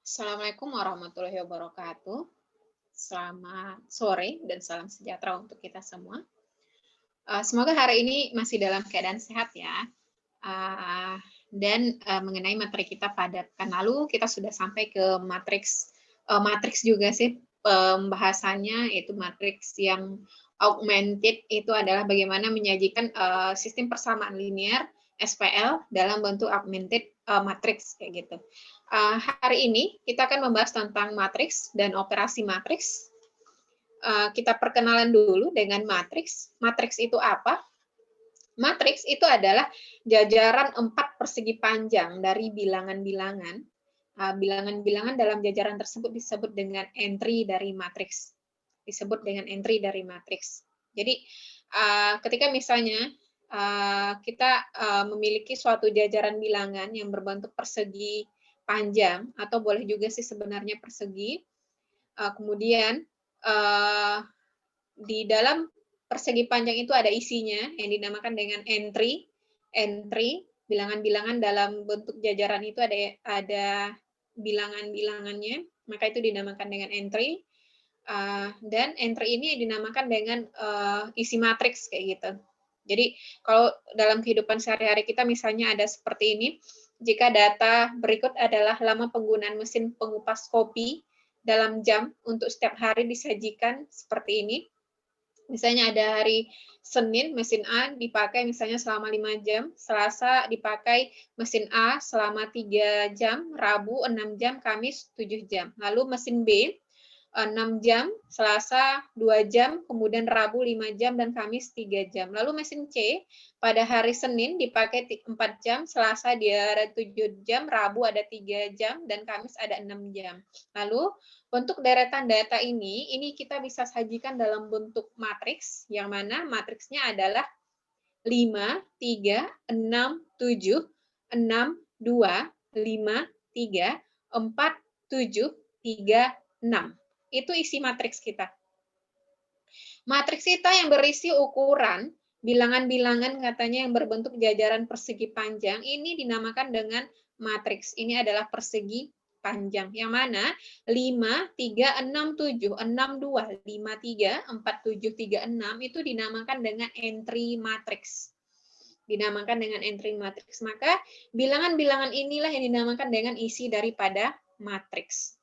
Assalamualaikum warahmatullahi wabarakatuh. Selamat sore dan salam sejahtera untuk kita semua. Semoga hari ini masih dalam keadaan sehat ya. Mengenai materi kita pada pekan lalu, kita sudah sampai ke matriks juga sih pembahasannya, yaitu matriks yang augmented itu adalah bagaimana menyajikan sistem persamaan linear SPL dalam bentuk augmented matriks kayak gitu. Hari ini kita akan membahas tentang matriks dan operasi matriks. Kita perkenalan dulu dengan matriks. Matriks itu apa? Matriks itu adalah jajaran 4 persegi panjang dari bilangan-bilangan. Bilangan-bilangan dalam jajaran tersebut disebut dengan entry dari matriks. Disebut dengan entry dari matriks. Jadi, ketika misalnya kita memiliki suatu jajaran bilangan yang berbentuk persegi panjang, atau boleh juga sih sebenarnya persegi, kemudian di dalam persegi panjang itu ada isinya yang dinamakan dengan entry. Bilangan-bilangan dalam bentuk jajaran itu ada bilangan-bilangannya, maka itu dinamakan dengan entry. Dan entry ini dinamakan dengan isi matriks kayak gitu. Jadi kalau dalam kehidupan sehari-hari kita misalnya ada seperti ini, jika data berikut adalah lama penggunaan mesin pengupas kopi dalam jam untuk setiap hari disajikan seperti ini. Misalnya ada hari Senin mesin A dipakai misalnya selama 5 jam, Selasa dipakai mesin A selama 3 jam, Rabu 6 jam, Kamis 7 jam. Lalu mesin B 6 jam, Selasa 2 jam, kemudian Rabu 5 jam, dan Kamis 3 jam. Lalu mesin C pada hari Senin dipakai 4 jam, Selasa dia ada 7 jam, Rabu ada 3 jam, dan Kamis ada 6 jam. Lalu untuk deretan data ini kita bisa sajikan dalam bentuk matriks, yang mana matriksnya adalah 5, 3, 6, 7, 6, 2, 5, 3, 4, 7, 3, 6. Itu isi matriks kita. Matriks kita yang berisi ukuran bilangan-bilangan katanya yang berbentuk jajaran persegi panjang, ini dinamakan dengan matriks. Ini adalah persegi panjang, yang mana 5, 3, 6, 7, 6, 2, 5, 3, 4, 7, 3, 6 itu dinamakan dengan entry matriks. Dinamakan dengan entry matriks. Maka bilangan-bilangan inilah yang dinamakan dengan isi daripada matriks.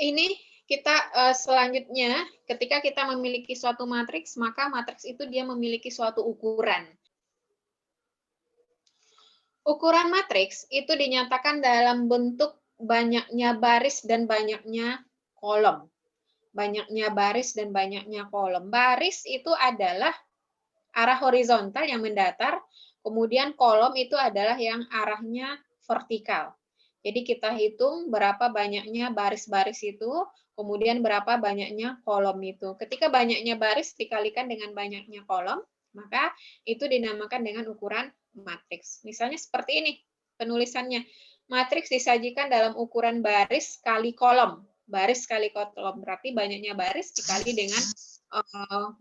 Ini kita selanjutnya, ketika kita memiliki suatu matriks, maka matriks itu dia memiliki suatu ukuran. Ukuran matriks itu dinyatakan dalam bentuk banyaknya baris dan banyaknya kolom. Banyaknya baris dan banyaknya kolom. Baris itu adalah arah horizontal yang mendatar, kemudian kolom itu adalah yang arahnya vertikal. Jadi kita hitung berapa banyaknya baris-baris itu, kemudian berapa banyaknya kolom itu. Ketika banyaknya baris dikalikan dengan banyaknya kolom, maka itu dinamakan dengan ukuran matriks. Misalnya seperti ini penulisannya. Matriks disajikan dalam ukuran baris kali kolom. Baris kali kolom berarti banyaknya baris dikali dengan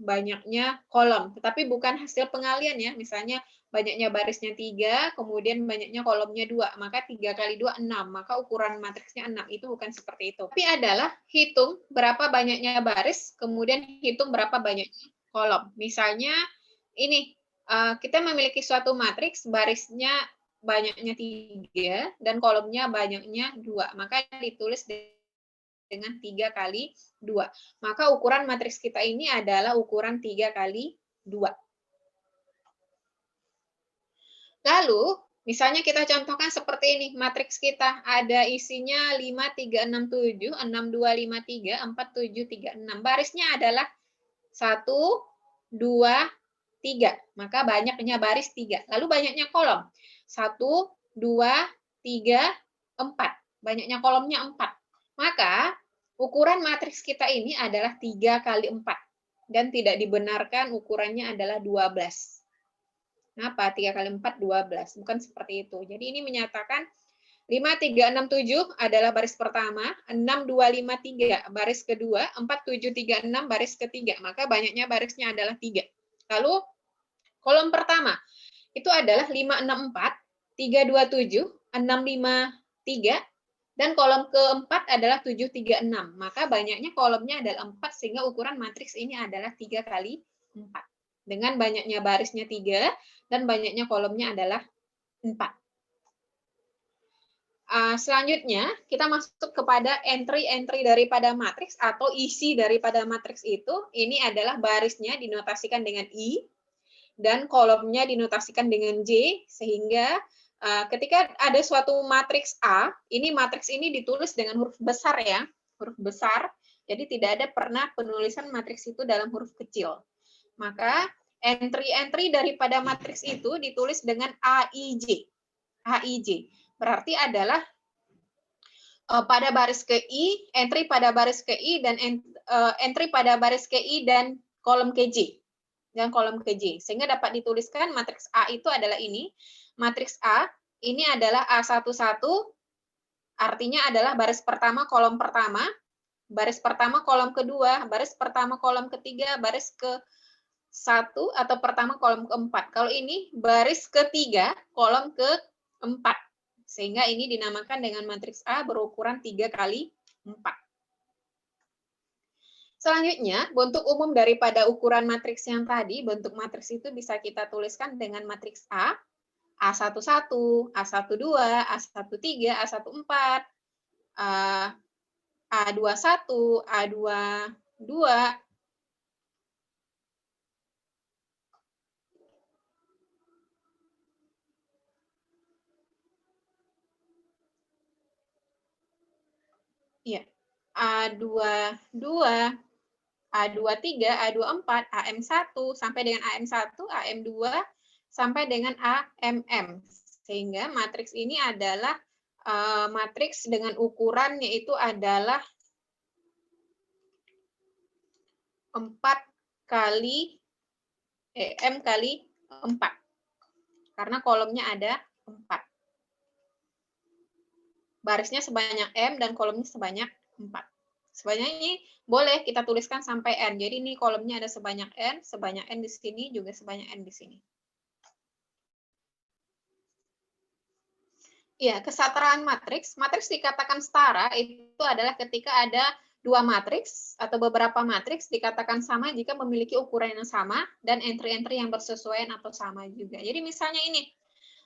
banyaknya kolom. Tetapi bukan hasil pengalian ya. Misalnya banyaknya barisnya 3, kemudian banyaknya kolomnya 2, maka 3 kali 2, 6, maka ukuran matriksnya 6, itu bukan seperti itu. Tapi adalah hitung berapa banyaknya baris, kemudian hitung berapa banyaknya kolom. Misalnya ini, kita memiliki suatu matriks, barisnya banyaknya 3, dan kolomnya banyaknya 2, maka ditulis dengan 3 kali 2. Maka ukuran matriks kita ini adalah ukuran 3 kali 2. Lalu, misalnya kita contohkan seperti ini, matriks kita ada isinya 5, 3, 6, 7, 6, 2, 5, 3, 4, 7, 3, 6. Barisnya adalah 1, 2, 3. Maka banyaknya baris 3. Lalu banyaknya kolom. 1, 2, 3, 4. Banyaknya kolomnya 4. Maka ukuran matriks kita ini adalah 3 kali 4. Dan tidak dibenarkan ukurannya adalah 12. Kenapa? 3 kali 4, 12. Bukan seperti itu. Jadi ini menyatakan 5, 3, 6, 7 adalah baris pertama, 6, 2, 5, 3 baris kedua, 4, 7, 3, 6 baris ketiga. Maka banyaknya barisnya adalah 3. Lalu kolom pertama itu adalah 5, 6, 4, 3, 2, 7, 6, 5, 3, Dan kolom keempat adalah 736. Maka banyaknya kolomnya adalah 4, sehingga ukuran matriks ini adalah 3 kali 4. Dengan banyaknya barisnya 3 dan banyaknya kolomnya adalah 4. Selanjutnya, kita masuk kepada entry-entry daripada matriks atau isi daripada matriks itu. Ini adalah barisnya dinotasikan dengan I dan kolomnya dinotasikan dengan J, sehingga ketika ada suatu matriks A, ini matriks ini ditulis dengan huruf besar ya, huruf besar. Jadi tidak ada pernah penulisan matriks itu dalam huruf kecil. Maka entry-entry daripada matriks itu ditulis dengan AIJ. AIJ berarti adalah pada baris ke I, entry pada baris ke I dan entry pada baris ke I dan kolom ke J. Dan kolom ke J. Sehingga dapat dituliskan matriks A itu adalah ini. Matriks A ini adalah A11, artinya adalah baris pertama kolom pertama, baris pertama kolom kedua, baris pertama kolom ketiga, baris ke-1 atau pertama kolom keempat. Kalau ini baris ketiga kolom keempat. Sehingga ini dinamakan dengan matriks A berukuran 3 kali 4. Selanjutnya, bentuk umum daripada ukuran matriks yang tadi, bentuk matriks itu bisa kita tuliskan dengan matriks A, A11, A12, A13, A14, A21, A22, ya, A22, A23, A24, AM1 sampai dengan AM1, AM2 sampai dengan AMM. Sehingga matriks ini adalah matriks dengan ukuran yaitu adalah 4 kali M kali 4. Karena kolomnya ada 4. Barisnya sebanyak M dan kolomnya sebanyak 4. Sebanyak ini boleh kita tuliskan sampai N. Jadi ini kolomnya ada sebanyak N di sini, juga sebanyak N di sini. Ya, kesetaraan matriks. Matriks dikatakan setara itu adalah ketika ada dua matriks atau beberapa matriks dikatakan sama jika memiliki ukuran yang sama dan entry-entry yang bersesuaian atau sama juga. Jadi misalnya ini,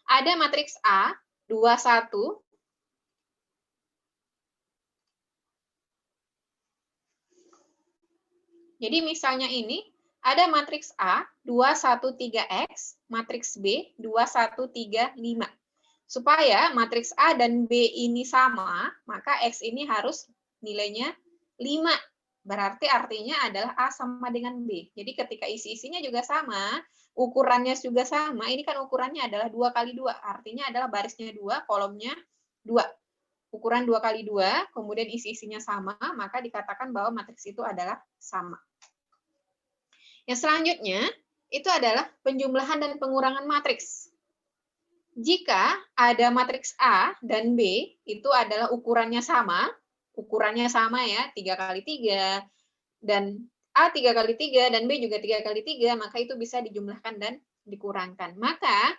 ada matriks A, 21, jadi misalnya ini, ada matriks A, 213X, matriks B, 2135. Supaya matriks A dan B ini sama, maka X ini harus nilainya 5. Berarti artinya adalah A sama dengan B. Jadi ketika isi-isinya juga sama, ukurannya juga sama, ini kan ukurannya adalah 2 kali 2. Artinya adalah barisnya 2, kolomnya 2. Ukuran 2 kali 2, kemudian isi-isinya sama, maka dikatakan bahwa matriks itu adalah sama. Yang selanjutnya, itu adalah penjumlahan dan pengurangan matriks. Jika ada matriks A dan B, itu adalah ukurannya sama ya, 3 kali 3, dan A 3 kali 3, dan B juga 3 kali 3, maka itu bisa dijumlahkan dan dikurangkan. Maka,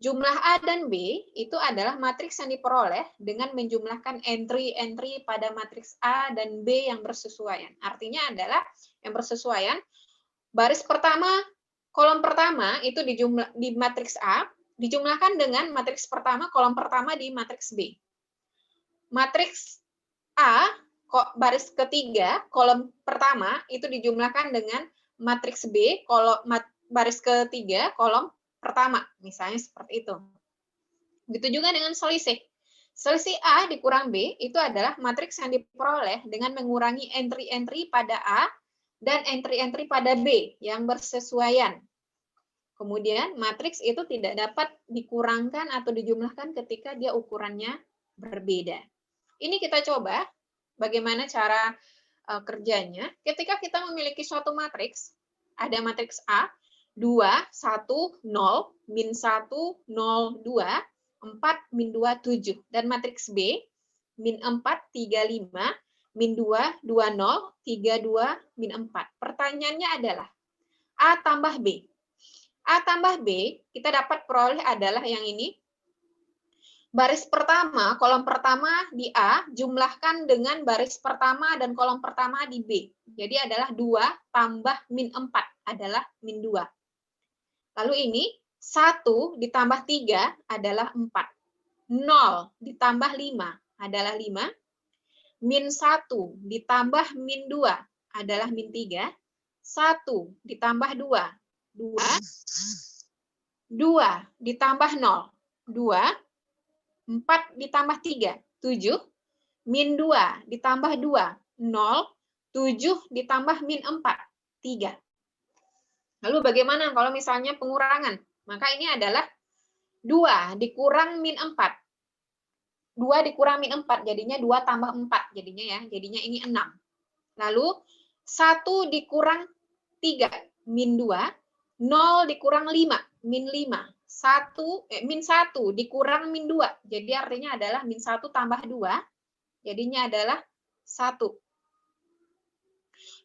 jumlah A dan B itu adalah matriks yang diperoleh dengan menjumlahkan entry-entry pada matriks A dan B yang bersesuaian. Artinya adalah yang bersesuaian, baris pertama, kolom pertama itu di matriks A, dijumlahkan dengan matriks pertama, kolom pertama di matriks B. Matriks A, baris ketiga, kolom pertama, itu dijumlahkan dengan matriks B, baris ketiga, kolom pertama. Misalnya seperti itu. Begitu juga dengan selisih. Selisih A dikurang B, itu adalah matriks yang diperoleh dengan mengurangi entry-entry pada A dan entry-entry pada B yang bersesuaian. Kemudian matriks itu tidak dapat dikurangkan atau dijumlahkan ketika dia ukurannya berbeda. Ini kita coba bagaimana cara kerjanya. Ketika kita memiliki suatu matriks, ada matriks A, 2, 1, 0, min 1, 0, 2, 4, min 2, 7. Dan matriks B, min 4, 3, 5, min 2, 2, 0, 3, 2, min 4. Pertanyaannya adalah, A tambah B. A tambah B, kita dapat peroleh adalah yang ini, Baris pertama, kolom pertama di A, jumlahkan dengan baris pertama dan kolom pertama di B. Jadi adalah 2 tambah min 4 adalah min 2. Lalu ini 1 ditambah 3 adalah 4. 0 ditambah 5 adalah 5. Min 1 ditambah min 2 adalah min 3. 1 ditambah 2, 2. 2 ditambah 0, 2. 4 ditambah 3, 7. Min 2 ditambah 2, 0. 7 ditambah min 4, 3. Lalu bagaimana kalau misalnya pengurangan? Maka ini adalah 2 dikurang min 4. 2 dikurang min 4, jadinya 2 tambah 4, jadinya ya. Jadinya ini 6. Lalu 1 dikurang 3, min 2. 0 dikurang 5, min 5. Min 1 dikurang min 2. Jadi artinya adalah min 1 tambah 2. Jadinya adalah 1.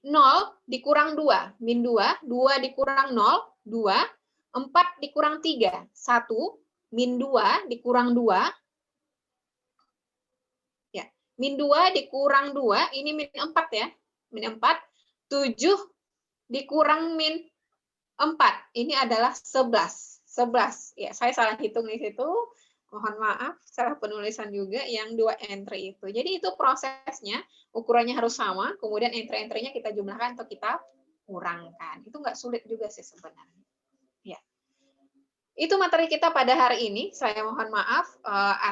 0 dikurang 2, min 2. 2 dikurang 0, 2. 4 dikurang 3, 1. Min 2 dikurang 2. Ya, min 2 dikurang 2, ini min 4 ya. Min 4. 7 dikurang min 4. Ini adalah 11. 11. Ya, saya salah hitung di situ. Mohon maaf, salah penulisan juga yang 2 entry itu. Jadi itu prosesnya, ukurannya harus sama, kemudian entry-entry-nya kita jumlahkan atau kita kurangkan. Itu nggak sulit juga sih sebenarnya. Ya. Itu materi kita pada hari ini. Saya mohon maaf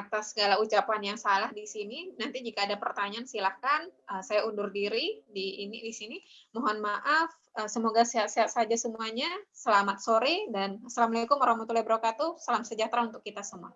atas segala ucapan yang salah di sini. Nanti jika ada pertanyaan silahkan. Saya undur diri di sini. Mohon maaf. Semoga sehat-sehat saja semuanya. Selamat sore dan Assalamualaikum warahmatullahi wabarakatuh. Salam sejahtera untuk kita semua.